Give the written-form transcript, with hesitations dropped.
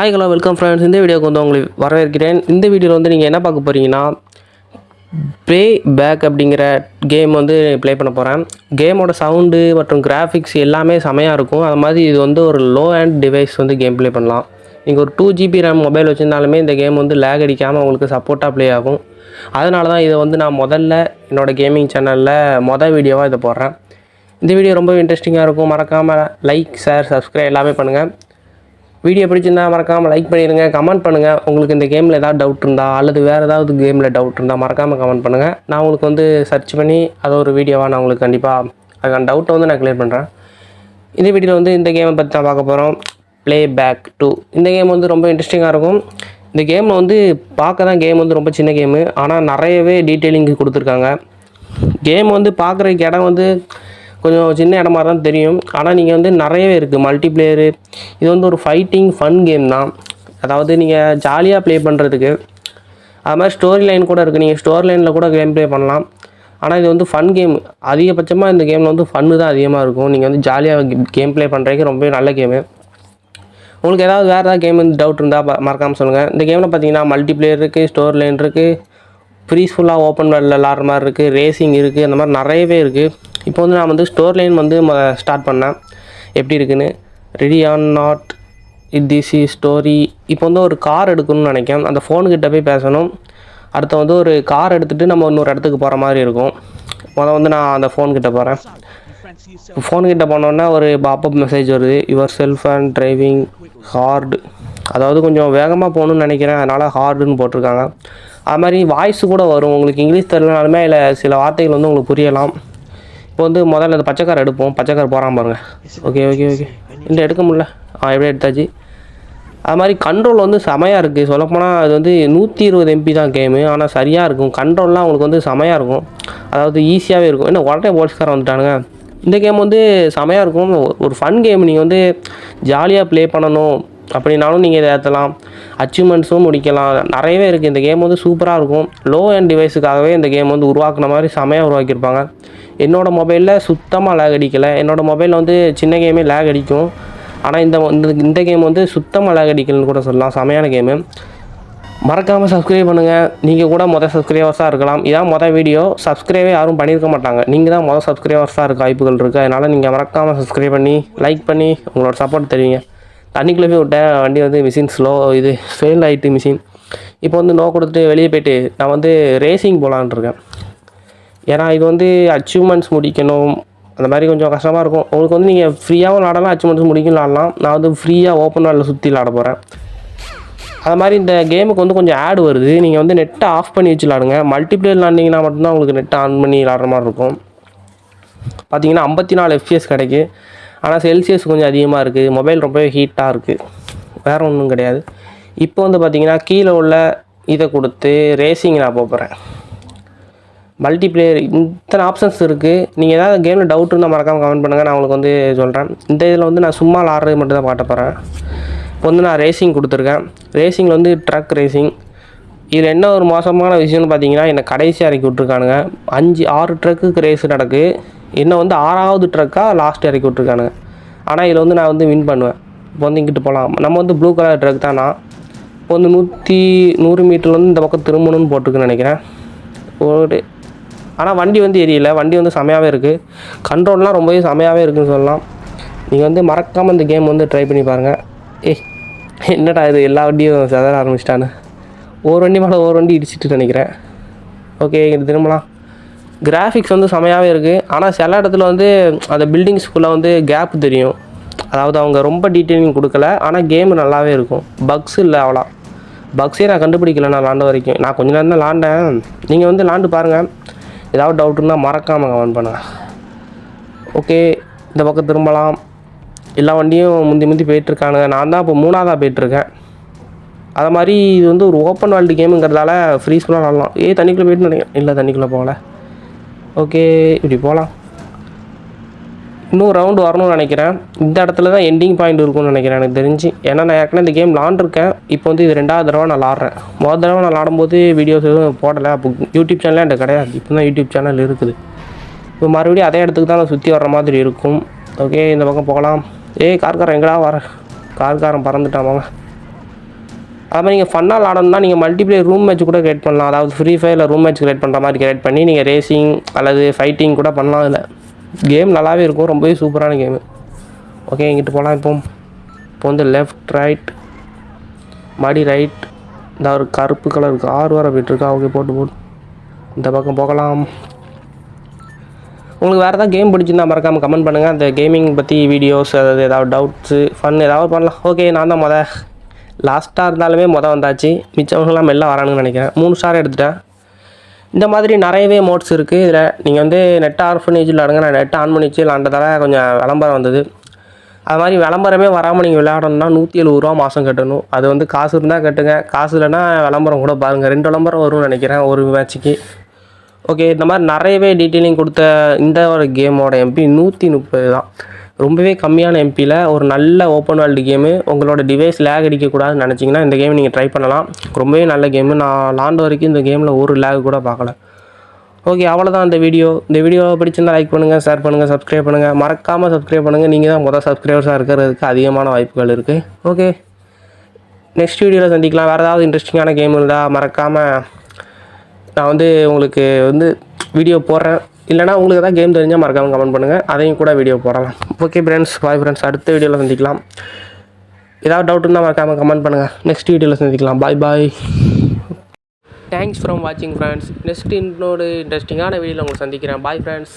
Hi hello welcome friends. இந்த வீடியோக்கு வந்து உங்களை வரவேற்கிறேன். இந்த வீடியோவில் வந்து நீங்கள் என்ன பார்க்க போகிறீங்கன்னா, ப்ளே பேக் அப்படிங்கிற கேம் வந்து ப்ளே பண்ண போகிறேன். கேமோட சவுண்டு மற்றும் கிராஃபிக்ஸ் எல்லாமே செமையாக இருக்கும். அது மாதிரி இது வந்து ஒரு லோ அண்ட் டிவைஸ் வந்து கேம் ப்ளே பண்ணலாம். நீங்கள் ஒரு 2 GB ரேம் மொபைல் வச்சுருந்தாலுமே இந்த கேம் வந்து லேக் அடிக்காமல் உங்களுக்கு சப்போர்ட்டாக ப்ளே ஆகும். அதனால தான் இதை வந்து நான் என்னோடய கேமிங் சேனலில் வீடியோவாக இதை போடுறேன். இந்த வீடியோ ரொம்ப இன்ட்ரெஸ்டிங்காக இருக்கும். மறக்காமல் லைக், ஷேர், சப்ஸ்கிரைப் எல்லாமே பண்ணுங்கள். வீடியோ பிடிச்சிருந்தா மறக்காமல் லைக் பண்ணிடுங்க, கமெண்ட் பண்ணுங்கள். உங்களுக்கு இந்த கேமில் ஏதாவது டவுட் இருந்தால் அல்லது வேறு ஏதாவது கேமில் டவுட் இருந்தால் மறக்காமல் கமெண்ட் பண்ணுங்கள். நான் உங்களுக்கு வந்து சர்ச் பண்ணி அதை ஒரு வீடியோவாக நான் உங்களுக்கு கண்டிப்பாக அதுக்கான டவுட்டை வந்து நான் கிளியர் பண்ணுறேன். இந்த வீடியோவில் வந்து இந்த கேமை பற்றி தான் பார்க்க போகிறோம். ப்ளே பேக் 2 இந்த கேம் வந்து ரொம்ப இன்ட்ரெஸ்டிங்காக இருக்கும். இந்த கேமில் வந்து பார்க்க தான் கேம் வந்து ரொம்ப சின்ன கேமு, ஆனால் நிறையவே டீட்டெயிலிங் கொடுத்துருக்காங்க. கேம் வந்து பார்க்குறதுக்கு இடம் வந்து கொஞ்சம் சின்ன இடமா தான் தெரியும், ஆனால் நீங்கள் வந்து நிறையவே இருக்குது மல்டிப்ளேயரு. இது வந்து ஒரு ஃபைட்டிங் ஃபன் கேம் தான். அதாவது நீங்கள் ஜாலியாக ப்ளே பண்ணுறதுக்கு. அது மாதிரி ஸ்டோரி லைன் கூட இருக்குது. நீங்கள் ஸ்டோரி லைனில் கூட கேம் ப்ளே பண்ணலாம். ஆனால் இது வந்து ஃபன் கேம். அதிகபட்சமாக இந்த கேமில் வந்து ஃபன்னு தான் அதிகமாக இருக்கும். நீங்கள் வந்து ஜாலியாக கேம் ப்ளே பண்ணுறதுக்கு ரொம்பவே நல்ல கேமு. உங்களுக்கு ஏதாவது வேறு ஏதாவது கேம் வந்து டவுட் இருந்தால் மறக்காமல் சொல்லுங்கள். இந்த கேமில் பார்த்தீங்கன்னா மல்டிப்ளேயர் இருக்குது, ஸ்டோரி லைன் இருக்குது, பீஸ்ஃபுல்லாக ஓப்பன் வேர்ல்டில் விளாட்ற மாதிரி இருக்குது, ரேசிங் இருக்குது, அந்த மாதிரி நிறையவே இருக்குது. இப்போ வந்து நான் வந்து ஸ்டோரி லைன் வந்து ஸ்டார்ட் பண்ணேன் எப்படி இருக்குன்னு. Ready on not this is story. இப்போ வந்து ஒரு கார் எடுக்கணும்னு நினைக்கிறேன். அந்த ஃபோனுக்கிட்ட போய் பேசணும். அடுத்து வந்து ஒரு கார் எடுத்துகிட்டு நம்ம இன்னொரு இடத்துக்கு போகிற மாதிரி இருக்கும். வந்து நான் அந்த ஃபோன்கிட்ட போகிறேன். ஃபோன்கிட்ட போனோன்னா ஒரு பாப்பப் மெசேஜ் வருது, your self and driving hard. அதாவது கொஞ்சம் வேகமாக போகணுன்னு நினைக்கிறேன், அதனால் ஹார்டுன்னு போட்டிருக்காங்க. அது மாதிரி வாய்ஸ் கூட வரும். உங்களுக்கு இங்கிலீஷ் தெரியலனாலுமே இல்லை சில வார்த்தைகள் வந்து உங்களுக்கு புரியலாம். இப்போ வந்து முதல்ல அந்த பச்சைக்கார் எடுப்போம். பச்சைக்கார் போகிறான் பாருங்கள். ஓகே இல்லை எடுக்க முடியல. எப்படியே எடுத்தாச்சு. அது மாதிரி கண்ட்ரோல் வந்து செமையாக இருக்குது. சொல்லப்போனால் அது வந்து 120 MB தான் கேமு, ஆனால் சரியாக இருக்கும். கண்ட்ரோல்லாம் உங்களுக்கு வந்து செமையாக இருக்கும். அதாவது ஈஸியாகவே இருக்கும். என்ன உடனே போலீஸ்காரன் வந்துட்டானுங்க. இந்த கேம் வந்து செமையாக இருக்கும். ஒரு ஃபன் கேம். நீங்கள் வந்து ஜாலியாக ப்ளே பண்ணணும் அப்படின்னாலும் நீங்கள் இதை ஏற்றலாம். அச்சீவ்மெண்ட்ஸும் முடிக்கலாம். நிறையவே இருக்குது. இந்த கேம் வந்து சூப்பராக இருக்கும். லோ அண்ட் டிவைஸுக்காகவே இந்த கேம் வந்து உருவாக்குன மாதிரி செமையாக உருவாக்கியிருப்பாங்க. என்னோடய மொபைலில் சுத்தமாக லேக் அடிக்கலை. என்னோடய மொபைலில் வந்து சின்ன கேமே லேக் அடிக்கும், ஆனால் இந்த கேம் வந்து சுத்தமாக லேக் அடிக்கலன்னு கூட சொல்லலாம். செமையான கேமு. மறக்காமல் சப்ஸ்கிரைப் பண்ணுங்கள். நீங்கள் கூட சப்ஸ்கிரைபர்ஸாக இருக்கலாம். இதான் வீடியோ. சப்ஸ்கிரைபே யாரும் பண்ணியிருக்க மாட்டாங்க. நீங்கள் தான் சப்ஸ்கிரைபர்ஸாக இருக்க வாய்ப்புகள் இருக்குது. அதனால் நீங்கள் மறக்காமல் சப்ஸ்கிரைப் பண்ணி லைக் பண்ணி உங்களோட சப்போர்ட் தருவீங்க. தண்ணிக்குள்ளே போய் விட்டேன். வண்டி வந்து மிஷின் ஃபெயில் ஆகிட்டு மிஷின். இப்போ வந்து நோ கொடுத்துட்டு வெளியே போய்ட்டு நான் வந்து ரேசிங் போகலான்னு இருக்கேன். ஏன்னா இது வந்து அச்சீவ்மெண்ட்ஸ் முடிக்கணும். அந்த மாதிரி கொஞ்சம் கஷ்டமாக இருக்கும். உங்களுக்கு வந்து நீங்கள் ஃப்ரீயாகவும் விளாடலாம், அச்சீவ்மெண்ட்ஸ் முடிக்கணும் விளாடலாம். நான் வந்து ஃப்ரீயாக ஓப்பன் வேர்ல்டில் சுற்றி விளாட போகிறேன். அது மாதிரி இந்த கேமுக்கு வந்து கொஞ்சம் ஆட் வருது. நீங்கள் வந்து நெட்டை ஆஃப் பண்ணி வச்சு விளாடுங்க. மல்டிப்ளேயர் விளாண்டிங்கன்னா மட்டும்தான் உங்களுக்கு நெட்டை ஆன் பண்ணி விளாட்ற மாதிரி இருக்கும். பார்த்தீங்கன்னா 54 FPS கிடைக்கு, ஆனால் செல்சியஸ் கொஞ்சம் அதிகமாக இருக்குது. மொபைல் ரொம்பவே ஹீட்டாக இருக்குது. வேறு ஒன்றும் கிடையாது. இப்போ வந்து பார்த்தீங்கன்னா கீழே உள்ள இதை கொடுத்து ரேசிங் நான் போகிறேன். மல்டிப்ளேயர் இத்தனை ஆப்ஷன்ஸ் இருக்குது. நீங்கள் ஏதாவது கேமில் டவுட் இருந்தால் மறக்காமல் கமெண்ட் பண்ணுங்கள், நான் உங்களுக்கு வந்து சொல்கிறேன். இந்த இதில் வந்து நான் சும்மா விளாட்றது மட்டும் தான் காட்ட போகிறேன். இப்போ வந்து நான் ரேசிங் கொடுத்துருக்கேன். ரேசிங்கில் வந்து ட்ரக் ரேசிங். இதில் என்ன ஒரு மோசமான விஷயம்னு பார்த்தீங்கன்னா, என்னை கடைசியாக இறக்கி விட்ருக்கானுங்க. 5-6 ட்ரக்குக்கு ரேஸ் நடக்கு. என்ன வந்து 6வது ட்ரக்காக லாஸ்ட் இறக்கி விட்ருக்கானுங்க. ஆனால் இதில் வந்து நான் வந்து வின் பண்ணுவேன். இப்போ வந்து இங்கிட்டு போகலாம். நம்ம வந்து ப்ளூ கலர் ட்ரக் தானா. இப்போ வந்து 100 மீட்டர் வந்து இந்த பக்கம் திரும்பணும்னு போட்டுருக்குன்னு நினைக்கிறேன். ஆனால் வண்டி வந்து எரியல. வண்டி வந்து செமையாகவே இருக்குது. கண்ட்ரோல்லாம் ரொம்பவே செமையாகவே இருக்குதுன்னு சொல்லலாம். நீங்கள் வந்து மறக்காமல் இந்த கேம் வந்து ட்ரை பண்ணி பாருங்கள். என்னடா இது எல்லா வண்டியும் செதற ஆரம்பிச்சிட்டானு. ஒரு வண்டி மேலே ஒரு வண்டி இடிச்சிட்டு நினைக்கிறேன். ஓகே, இங்கே திரும்பலாம். கிராஃபிக்ஸ் வந்து செமையாகவே இருக்குது. ஆனால் சில இடத்துல வந்து அந்த பில்டிங்ஸ்குள்ளே வந்து கேப் தெரியும். அதாவது அவங்க ரொம்ப டீட்டெயிலிங் கொடுக்கல, ஆனால் கேமு நல்லாவே இருக்கும். பக்ஸ் இல்லை அவ்வளோ. பக்ஸே நான் கண்டுபிடிக்கல நான் விளாண்ட வரைக்கும். நான் கொஞ்சம் நேரம் தான் விளாண்டேன். நீங்கள் வந்து விளாண்டு பாருங்கள். ஏதாவது டவுட் இருந்தால் மறக்காமல் கமெண்ட் பண்ணுங்கள். ஓகே, இந்த பக்கம் திரும்பலாம். எல்லா வண்டியும் முந்தி போயிட்டுருக்கானுங்க. நான் தான் இப்போ 3ஆவதாக போயிட்டுருக்கேன். அது மாதிரி இது வந்து ஒரு ஓப்பன் வேர்ல்டு கேமுங்கிறதால ஃப்ரீஸ்ஃபுல்லாக விளாட்லாம். தண்ணிக்குள்ளே போயிட்டு நினைக்கிறேன். இல்லை, தண்ணிக்குள்ளே போகல. ஓகே, இப்படி போகலாம். இன்னும் ரவுண்டு வரணும்னு நினைக்கிறேன். இந்த இடத்துல தான் எண்டிங் பாயிண்ட் இருக்கும்னு நினைக்கிறேன் எனக்கு தெரிஞ்சு. ஏன்னா நான் ஏற்கனவே இந்த கேம் விளாண்டுருக்கேன். இப்போ வந்து இது 2வது தடவை நான் விளாட்றேன். முதல் தடவை நான் விளாடும்போது வீடியோஸ் எதுவும் போடலை. அப்போ யூடியூப் சேனலே என்கிட்ட கிடையாது. இப்போ தான் யூடியூப் சேனல் இருக்குது. இப்போ மறுபடியும் அதே இடத்துக்கு தான் நான் சுற்றி வர்ற மாதிரி இருக்கும். ஓகே, இந்த பக்கம் போகலாம். கார்காரன் எங்கடா வர? கார்காரன் பறந்துட்டாமாங்க. அது மாதிரி நீங்கள் ஃபன்னாக ஆடணும்னா நீங்கள் மல்டிப்ளேயர் ரூம் மேட்ச் கூட கிரியேட் பண்ணலாம். அதாவது ஃப்ரீ ஃபயரில் ரூம் மேட்ச் கிரியேட் பண்ணுற மாதிரி கிரியேட் பண்ணி நீங்கள் ரேசிங் அல்லது ஃபைட்டிங் கூட பண்ணலாம். அதில் கேம் நல்லாவே இருக்கும், ரொம்பவே சூப்பரான கேமு. ஓகே, இங்கிட்டு போகலாம். இப்போ வந்து லெஃப்ட் ரைட் மடி ரைட் இந்த ஒரு கருப்பு கலர் கார் வர போய்ட்டுருக்கா. ஓகே, போட்டு இந்த பக்கம் போகலாம். உங்களுக்கு வேறு ஏதாவது கேம் பிடிச்சிருந்தா மறக்காமல் கமெண்ட் பண்ணுங்கள். அந்த கேமிங் பற்றி வீடியோஸ், அதாவது ஏதாவது டவுட்ஸு ஃபன் ஏதாவது பண்ணலாம். ஓகே, நான் தான் லாஸ்ட்டாக இருந்தாலுமே வந்தாச்சு. மிச்சவங்களாம் மெல்ல வரானுங்கன்னு நினைக்கிறேன். 3 ஸ்டார் எடுத்துட்டேன். இந்த மாதிரி நிறையவே மோட்ஸ் இருக்குது. இதில் நீங்கள் வந்து நெட் ஆர்ஃபனேஜில் விளாடுங்க. நான் நெட் ஆன் பண்ணிச்சு விளாண்டதால கொஞ்சம் விளம்பரம் வந்தது. அது மாதிரி விளம்பரமே வராமல் நீங்கள் விளையாடணும்னா 170 ரூபா மாதம் கட்டணும். அது வந்து காசு இருந்தால் கட்டுங்க, காசு இல்லைன்னா விளம்பரம் கூட பாருங்கள். 2 விளம்பரம் வரும்னு நினைக்கிறேன் ஒரு மேட்ச்சுக்கு. ஓகே, இந்த மாதிரி நிறையவே டீட்டெயிலிங் கொடுத்த இந்த ஒரு கேமோட எம்பி 130 தான். ரொம்பவே கம்மியான எம்பியில் ஒரு நல்ல ஓப்பன் வேர்ல்டு கேமு. உங்களோட டிவைஸ் லேக் அடிக்கக்கூடாதுன்னு நினச்சிங்கன்னா இந்த கேம் நீங்கள் ட்ரை பண்ணலாம். ரொம்பவே நல்ல கேமு. நான் விளாண்ட வரைக்கும் இந்த கேமில் ஒரு லேக் கூட பார்க்கல. ஓகே, அவ்வளோதான் இந்த வீடியோ பிடிச்சிருந்தால் லைக் பண்ணுங்கள், ஷேர் பண்ணுங்கள், சப்ஸ்கிரைப் பண்ணுங்கள். மறக்காமல் சப்ஸ்கிரைப் பண்ணுங்கள். நீங்கள் தான் சப்ஸ்கிரைபர்ஸாக இருக்கிறதுக்கு அதிகமான வாய்ப்புகள் இருக்குது. ஓகே, நெக்ஸ்ட் வீடியோவில் சந்திக்கலாம். வேறு ஏதாவது இன்ட்ரெஸ்டிங்கான கேம் இருந்தால் மறக்காமல் நான் வந்து உங்களுக்கு வந்து வீடியோ போடுறேன். இல்லைனா உங்களுக்கு எதாவது கேம் தெரிஞ்சால் மறக்காமல் கமெண்ட் பண்ணுங்கள், அதையும் கூட வீடியோ போடலாம். Okay friends, bye friends. அடுத்த வீடியோவில் சந்திக்கலாம். ஏதாவது டவுட் இருந்தால் மறக்காமல் கமெண்ட் பண்ணுங்கள். நெக்ஸ்ட் வீடியோவில் சந்திக்கலாம். பாய். தேங்க்ஸ் ஃபார் வாட்சிங் ஃப்ரெண்ட்ஸ். நெக்ஸ்ட் இன்னொரு இன்ட்ரெஸ்டிங்கான வீடியோவில் உங்களை சந்திக்கிறேன். Bye friends.